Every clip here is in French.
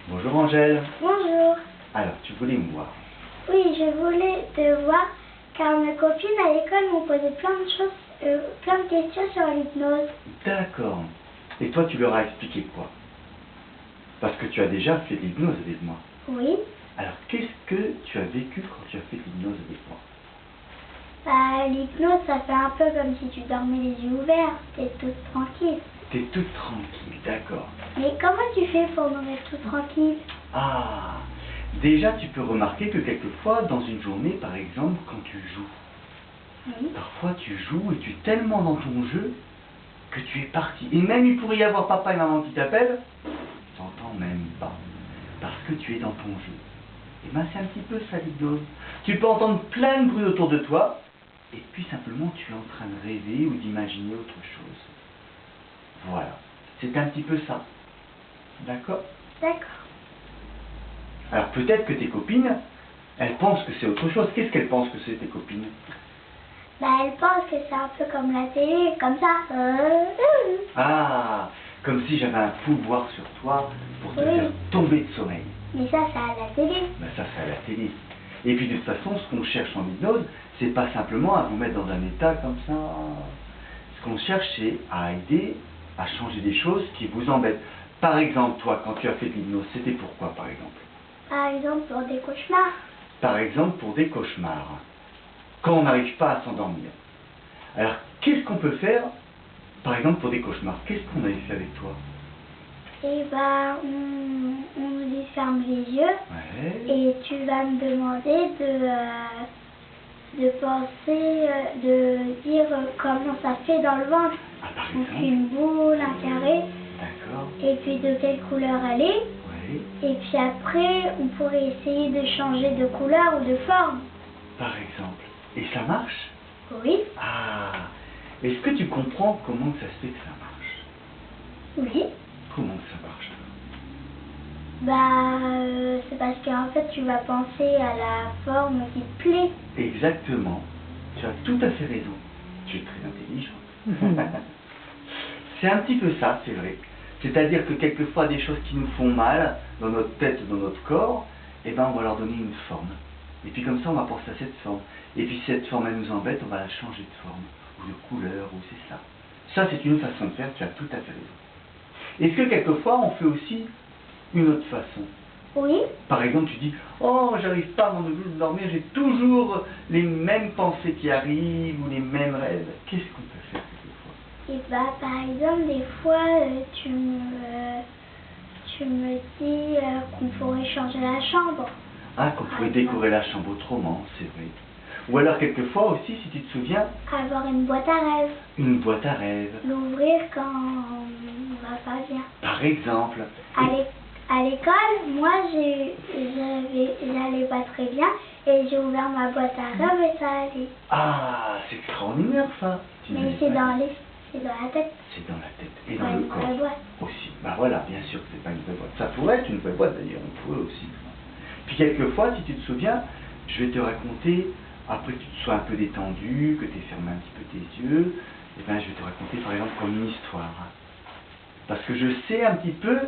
Bonjour Angèle. Bonjour. Alors, tu voulais me voir. Oui, je voulais te voir car mes copines à l'école m'ont posé plein de choses, plein de questions sur l'hypnose. D'accord. Et toi, tu leur as expliqué quoi? Parce que tu as déjà fait de l'hypnose avec moi. Oui. Alors, qu'est-ce que tu as vécu quand tu as fait de l'hypnose avec moi? Bah, l'hypnose, ça fait un peu comme si tu dormais les yeux ouverts. T'es toute tranquille. T'es toute tranquille, d'accord. Mais comment tu fais pour nous mettre tout tranquille? Ah, déjà, tu peux remarquer que quelquefois, dans une journée, par exemple, quand tu joues, parfois tu joues et tu es tellement dans ton jeu que tu es parti. Et même, il pourrait y avoir papa et maman qui t'appellent, tu n'entends même pas, parce que tu es dans ton jeu. Et bien, c'est un petit peu ça l'hypnose. Tu peux entendre plein de bruit autour de toi, et puis simplement, tu es en train de rêver ou d'imaginer autre chose. Voilà, c'est un petit peu ça. D'accord? D'accord. Alors peut-être que tes copines, elles pensent que c'est autre chose. Qu'est-ce qu'elles pensent que c'est tes copines? Bah, elles pensent que c'est un peu comme la télé, comme ça. Ah, comme si j'avais un pouvoir sur toi pour te Oui. faire tomber de sommeil. Mais ça, c'est à la télé. Ben ça, c'est à la télé. Et puis de toute façon, ce qu'on cherche en hypnose, c'est pas simplement à vous mettre dans un état comme ça. Ce qu'on cherche, c'est à aider à changer des choses qui vous embêtent. Par exemple, toi, quand tu as fait de l'hypnose, c'était pourquoi, par exemple? Par exemple, pour des cauchemars. Par exemple, pour des cauchemars. Quand on n'arrive pas à s'endormir. Alors, qu'est-ce qu'on peut faire, par exemple, pour des cauchemars? Qu'est-ce qu'on avait fait avec toi? Et bah, on nous dit ferme les yeux. Ouais. Et tu vas me demander de penser, de dire comment ça fait dans le ventre. Ah, par On exemple. fait une boule, un carré, D'accord. et puis de quelle couleur elle est. Oui. Et puis après, on pourrait essayer de changer de couleur ou de forme. Par exemple. Et ça marche? Oui. Ah. Est-ce que tu comprends comment ça se fait que ça marche? Oui. Comment ça marche? Bah, c'est parce qu'en fait, tu vas penser à la forme qui te plaît. Exactement. Tu as tout à fait raison. Tu es très intelligente. C'est un petit peu ça, c'est vrai. C'est-à-dire que quelquefois, des choses qui nous font mal, dans notre tête, dans notre corps, eh ben, on va leur donner une forme. Et puis comme ça, on va penser à cette forme. Et puis si cette forme, elle nous embête, on va la changer de forme, ou de couleur, ou c'est ça. Ça, c'est une façon de faire, tu as tout à fait raison. Est-ce que quelquefois, on fait aussi une autre façon? Oui. Par exemple, tu dis, oh, j'arrive pas à m'endormir, j'ai toujours les mêmes pensées qui arrivent, ou les mêmes rêves. Qu'est-ce qu'on peut faire quelquefois? Et bah, par exemple, des fois, tu me dis qu'on pourrait changer la chambre. Ah, qu'on pourrait décorer la chambre autrement, c'est vrai. Ou alors quelquefois aussi, si tu te souviens, Avoir une boîte à rêves. une boîte à rêves. L'ouvrir quand on va pas bien. Par exemple. À l'école, moi, j'allais pas très bien et j'ai ouvert ma boîte à rêves et ça allait. Ah, c'est extraordinaire ça. Mais c'est dans la tête. C'est dans la tête et dans Pas le une vraie corps boîte. aussi. Bah voilà, bien sûr que c'est pas une vraie boîte. Ça pourrait être une vraie boîte d'ailleurs, on pourrait aussi. Puis quelquefois, si tu te souviens, je vais te raconter, après que tu te sois un peu détendu, que tu aies fermé un petit peu tes yeux, et bien je vais te raconter par exemple comme une histoire. Parce que je sais un petit peu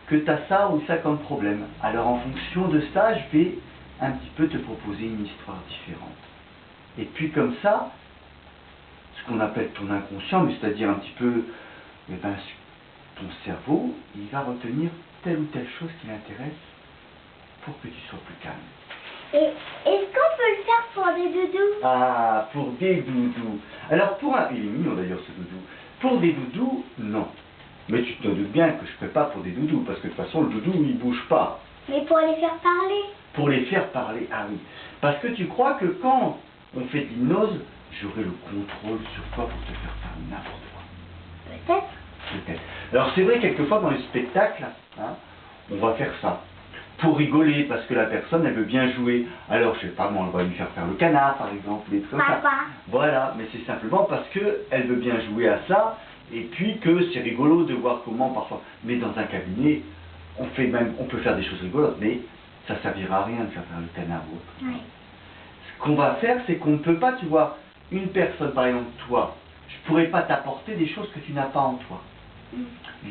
que tu as ça ou ça comme problème. Alors en fonction de ça, je vais un petit peu te proposer une histoire différente. Et puis comme ça, ce qu'on appelle ton inconscient, mais c'est-à-dire un petit peu eh ben, ton cerveau, il va retenir telle ou telle chose qui l'intéresse pour que tu sois plus calme. Et est-ce qu'on peut le faire pour des doudous? Ah, pour des doudous. Alors pour un... Il est mignon d'ailleurs ce doudou. Pour des doudous, non. Mais tu te doutes bien que je ne fais pas pour des doudous, parce que de toute façon le doudou il bouge pas. Mais pour les faire parler? Pour les faire parler, ah oui. Parce que tu crois que quand on fait de l'hypnose, j'aurai le contrôle sur toi pour te faire faire n'importe quoi. Peut-être. Peut-être. Alors c'est vrai, quelquefois dans les spectacles, hein, on va faire ça. Pour rigoler, parce que la personne, elle veut bien jouer. Alors, je sais pas, moi, on va lui faire faire le canard, par exemple, des trucs comme ça. Papa. Voilà, mais c'est simplement parce qu'elle veut bien jouer à ça, et puis que c'est rigolo de voir comment, parfois. Mais dans un cabinet, on peut faire des choses rigolotes, mais ça servira à rien de faire le canard ou autre. Oui. Ce qu'on va faire, c'est qu'on ne peut pas, tu vois, une personne, par exemple, toi, je ne pourrais pas t'apporter des choses que tu n'as pas en toi.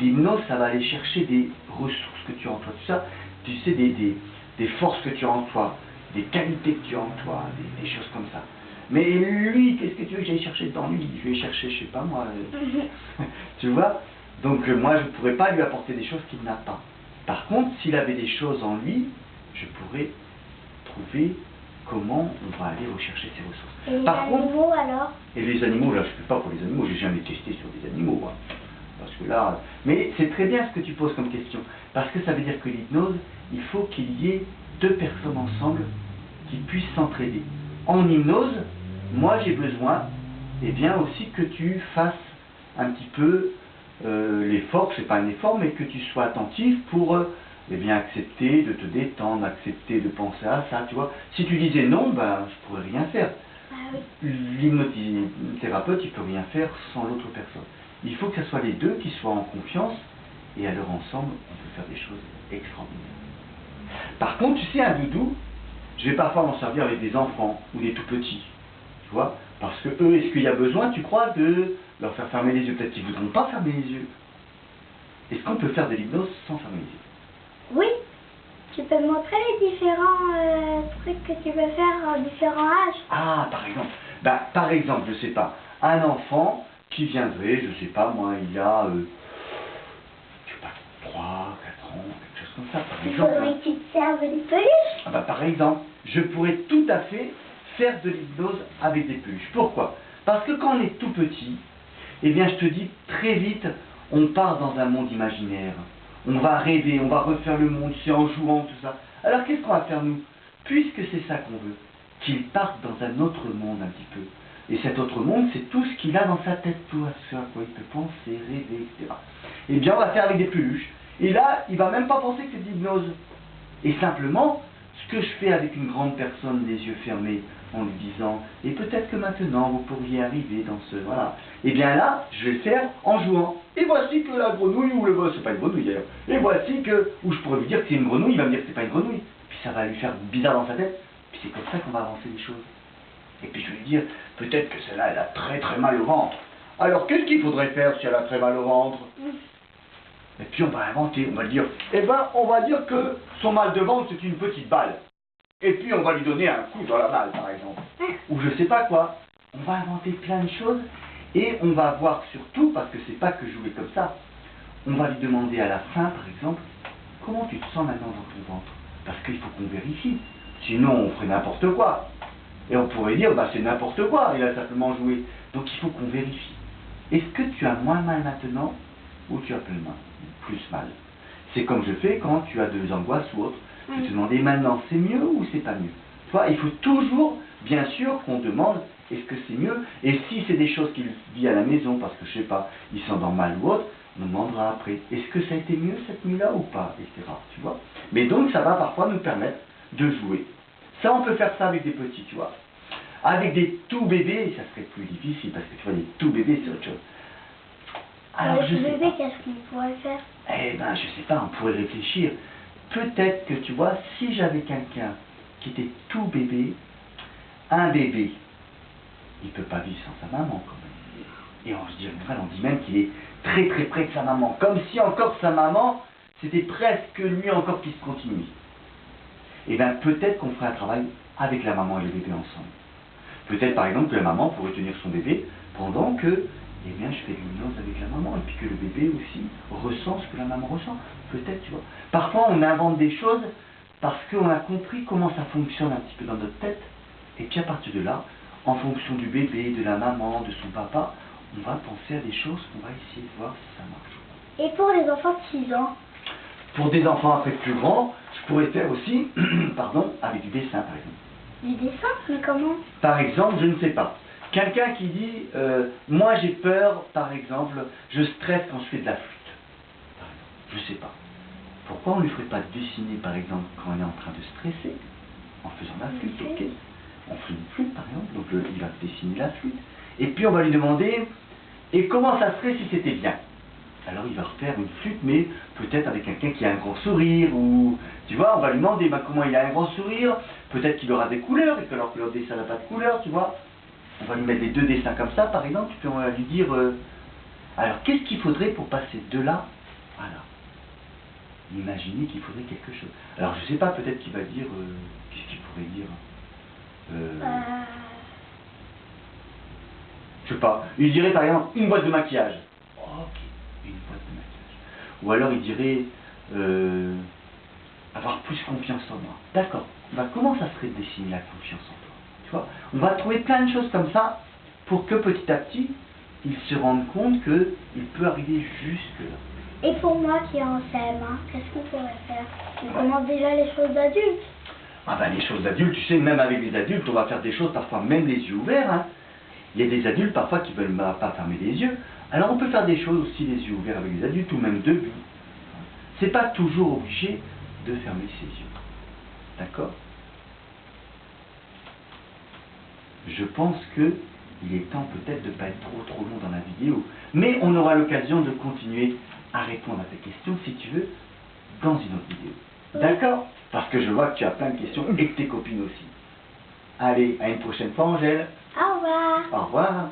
L'hypnose, ça va aller chercher des ressources que tu as en toi, tout ça, tu sais, des forces que tu as en toi, des qualités que tu as en toi, des choses comme ça. Mais lui, qu'est-ce que tu veux que j'aille chercher dans lui? Je vais chercher, je sais pas moi. Tu vois? Donc moi, je ne pourrais pas lui apporter des choses qu'il n'a pas. Par contre, s'il avait des choses en lui, je pourrais trouver comment on va aller rechercher ces ressources. Et les animaux alors? Et les animaux, là, je ne peux pas pour les animaux, j'ai jamais testé sur des animaux. Hein. Parce que là, mais c'est très bien ce que tu poses comme question. Parce que ça veut dire que l'hypnose, il faut qu'il y ait deux personnes ensemble qui puissent s'entraider. En hypnose, moi j'ai besoin, eh bien aussi que tu fasses un petit peu l'effort, c'est pas un effort, mais que tu sois attentif pour eh bien accepter de te détendre, accepter de penser à ça, tu vois. Si tu disais non, ben je pourrais rien faire. Ah oui. L'hypnothérapeute, il peut rien faire sans l'autre personne. Il faut que ce soit les deux qui soient en confiance, et alors ensemble, on peut faire des choses extraordinaires. Par contre, tu sais, un doudou, je vais parfois m'en servir avec des enfants ou des tout petits, tu vois, parce que eux, est-ce qu'il y a besoin, tu crois, de leur faire fermer les yeux? Peut-être qu'ils ne voudront pas fermer les yeux. Est-ce qu'on peut faire de l'hypnose sans fermer les yeux? Oui, tu peux me montrer les différents trucs que tu peux faire en différents âges. Ah, par exemple. Ben, par exemple, je sais pas, un enfant qui viendrait, je sais pas, moi, il y a, je sais pas, 3, 4 ans, quelque chose comme ça, par exemple. Il faudrait que tu te serves des peluches. Ah ben, par exemple, je pourrais tout à fait faire de l'hypnose avec des peluches. Pourquoi? Parce que quand on est tout petit, eh bien, je te dis, très vite, on part dans un monde imaginaire. On va rêver, on va refaire le monde, c'est en jouant, tout ça. Alors, qu'est-ce qu'on va faire, nous? Puisque c'est ça qu'on veut, qu'il parte dans un autre monde un petit peu. Et cet autre monde, c'est tout ce qu'il a dans sa tête, tout ce à quoi il peut penser, rêver, etc. Eh bien, on va faire avec des peluches. Et là, il va même pas penser que c'est de l'hypnose. Et simplement, ce que je fais avec une grande personne, les yeux fermés, en lui disant, et peut-être que maintenant vous pourriez arriver dans ce... Voilà. Et bien là, je vais le faire en jouant. Et voici que la grenouille, ou le boss, c'est pas une grenouille d'ailleurs. Et voici que, ou je pourrais lui dire que c'est une grenouille, il va me dire que c'est pas une grenouille. Puis ça va lui faire bizarre dans sa tête. Puis c'est comme ça qu'on va avancer les choses. Et puis je vais lui dire, peut-être que celle-là, elle a très très mal au ventre. Alors qu'est-ce qu'il faudrait faire si elle a très mal au ventre? Et puis on va inventer, on va dire, eh ben on va dire que son mal de ventre c'est une petite balle. Et puis on va lui donner un coup dans la balle par exemple. Ou je sais pas quoi. On va inventer plein de choses et on va voir surtout, parce que c'est pas que jouer comme ça, on va lui demander à la fin par exemple, comment tu te sens maintenant dans ton ventre? Parce qu'il faut qu'on vérifie. Sinon on ferait n'importe quoi. Et on pourrait dire, bah c'est n'importe quoi, il a simplement joué. Donc il faut qu'on vérifie. Est-ce que tu as moins mal maintenant ou tu as plus mal? C'est comme je fais quand tu as des angoisses ou autre. Je vais te demander maintenant, c'est mieux ou c'est pas mieux? Tu vois, il faut toujours, bien sûr, qu'on demande, est-ce que c'est mieux? Et si c'est des choses qu'il vit à la maison, parce que je sais pas, il s'endort mal ou autre, on demandera après, est-ce que ça a été mieux cette nuit-là ou pas? Etc. Tu vois? Mais donc ça va parfois nous permettre de jouer. Ça, on peut faire ça avec des petits, tu vois. Avec des tout bébés, ça serait plus difficile, parce que tu vois, des tout bébés, c'est autre chose. Alors, je sais pas. Qu'est-ce qu'on pourrait faire? Eh ben, je sais pas, on pourrait réfléchir. Peut-être que, tu vois, si j'avais quelqu'un qui était tout bébé, un bébé, il peut pas vivre sans sa maman, quand même. Et on se dit, en général, on dit même qu'il est très très près de sa maman. Comme si encore sa maman, c'était presque lui encore qui se continue. Eh bien, peut-être qu'on ferait un travail avec la maman et le bébé ensemble. Peut-être, par exemple, que la maman pourrait tenir son bébé pendant que, eh bien, je fais de l'hypnose avec la maman, et puis que le bébé aussi ressent ce que la maman ressent. Peut-être, tu vois. Parfois, on invente des choses parce qu'on a compris comment ça fonctionne un petit peu dans notre tête, et puis à partir de là, en fonction du bébé, de la maman, de son papa, on va penser à des choses qu'on va essayer de voir si ça marche. Et pour les enfants de 6 ans? Pour des enfants après plus grands, je pourrais faire aussi, pardon, avec du dessin, par exemple. Du dessin? Mais comment? Par exemple, je ne sais pas. Quelqu'un qui dit, moi j'ai peur, par exemple, je stresse quand je fais de la flûte. Par exemple, je ne sais pas. Pourquoi on ne lui ferait pas dessiner, par exemple, quand on est en train de stresser, en faisant la flûte, ok? On fait une flûte, par exemple, donc il va dessiner la flûte. Et puis on va lui demander, et comment ça serait si c'était bien? Alors il va refaire une flûte, mais peut-être avec quelqu'un qui a un grand sourire, ou, tu vois, on va lui demander comment il a un grand sourire, peut-être qu'il aura des couleurs, et que alors que leur dessin n'a pas de couleur, tu vois. On va lui mettre les deux dessins comme ça, par exemple, tu peux lui dire, Alors, qu'est-ce qu'il faudrait pour passer de là à là? Imaginez qu'il faudrait quelque chose. Alors, je sais pas, peut-être qu'il va dire... qu'est-ce qu'il pourrait dire? Je sais pas. Il dirait par exemple une boîte de maquillage. Oh, ok, une boîte de maquillage. Ou alors il dirait avoir plus confiance en moi. D'accord. Bah, comment ça serait de dessiner la confiance en toi? Tu vois, on va trouver plein de choses comme ça pour que petit à petit, il se rende compte qu'il peut arriver jusque-là. Et pour moi qui est en CM1, qu'est-ce qu'on pourrait faire? On commence déjà les choses d'adultes. Ah ben les choses d'adultes, tu sais, même avec les adultes, on va faire des choses parfois même les yeux ouverts. Hein. Il y a des adultes parfois qui ne veulent pas fermer les yeux. Alors on peut faire des choses aussi les yeux ouverts avec les adultes ou même debout. C'est pas toujours obligé de fermer ses yeux. D'accord? Je pense que il est temps peut-être de ne pas être trop long dans la vidéo. Mais on aura l'occasion de continuer à répondre à tes questions, si tu veux, dans une autre vidéo. D'accord? Parce que je vois que tu as plein de questions et que tes copines aussi. Allez, à une prochaine fois, Angèle. Au revoir. Au revoir.